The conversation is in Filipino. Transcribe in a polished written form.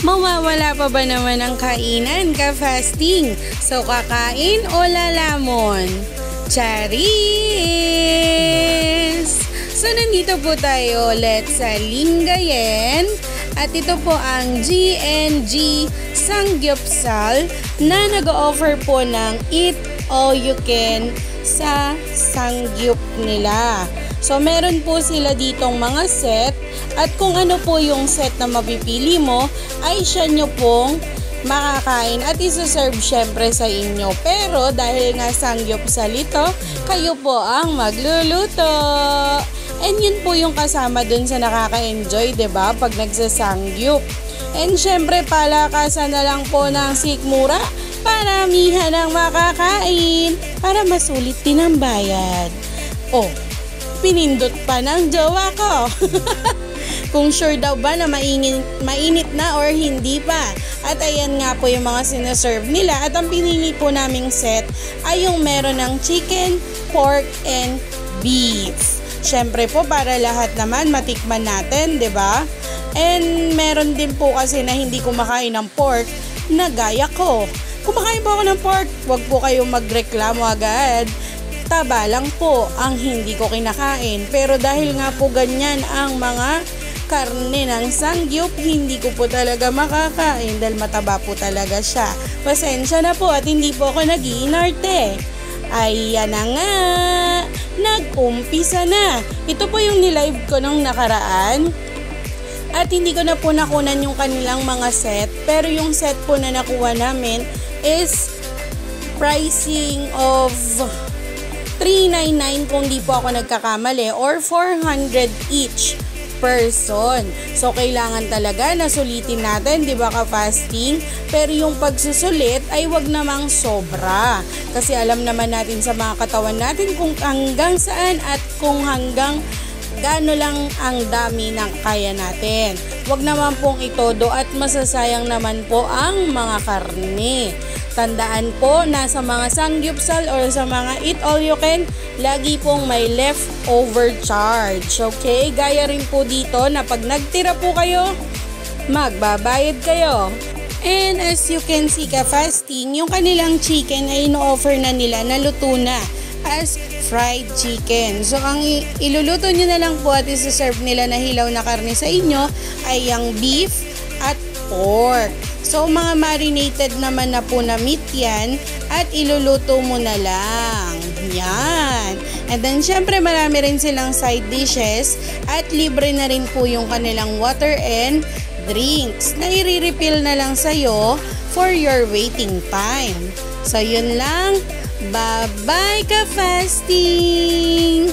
Mawawala pa ba naman ang kainan ka-fasting? So kakain o lalamon? Charis! So nandito po tayo ulit sa Lingayen at ito po ang GNG Sangyupsal na nag-offer po ng Eat All You Can sa Sangyup nila. So meron po sila ditong mga set at kung ano po yung set na mapipili mo ay siya nyo pong makakain at isa-serve syempre sa inyo. Pero dahil nga sangyupsal ito, kayo po ang magluluto. And yun po yung kasama dun sa nakaka-enjoy, 'di ba? Pag nagsasangyup. And syempre palakasan na lang po ng sikmura, paramihan ang makakain para masulit din ang bayad. Oh, pinindot pa ng jowa ko. Kung sure daw ba na mainit na or hindi pa. At ayan nga po yung mga sinaserve nila. At ang pinili po naming set ay yung meron ng chicken, pork, and beef. Syempre po para lahat naman matikman natin, 'di ba? And meron din po kasi na hindi kumakain ng pork na gaya ko. Kumakain po ako ng pork, wag po kayong magreklamo agad. Taba lang po ang hindi ko kinakain. Pero dahil nga po ganyan ang mga karne ng sangyup, hindi ko po talaga makakain dahil mataba po talaga siya. Pasensya na po at hindi po ako nag-iinarte. Ayan na nga, nag-umpisa na. Ito po yung nilive ko nung nakaraan. At hindi ko na po nakunan yung kanilang mga set. Pero yung set po na nakuha namin is pricing of $399 kung di po ako nagkakamali or 400 each person. So, kailangan talaga na sulitin natin, di ba ka-fasting? Pero yung pagsusulit ay wag namang sobra. Kasi alam naman natin sa mga katawan natin kung hanggang saan at kung hanggang gaano lang ang dami ng kaya natin. Wag naman pong itodo at masasayang naman po ang mga karne. Tandaan po na sa mga sangyupsal or sa mga eat all you can, lagi pong may leftover charge. Okay? Gaya rin po dito na pag nagtira po kayo, magbabayad kayo. And as you can see ka-fasting, yung kanilang chicken ay ino-offer na nila na luto na as fried chicken. So ang iluluto nyo na lang po at isi-serve nila na hilaw na karne sa inyo ay yung beef at pork. So mga marinated naman na po na meat yan at iluluto mo na lang. Yan. And then syempre marami rin silang side dishes at libre na rin po yung kanilang water and drinks na i-refill na lang sa'yo for your waiting time. So yun lang. Bye-bye ka-fasting!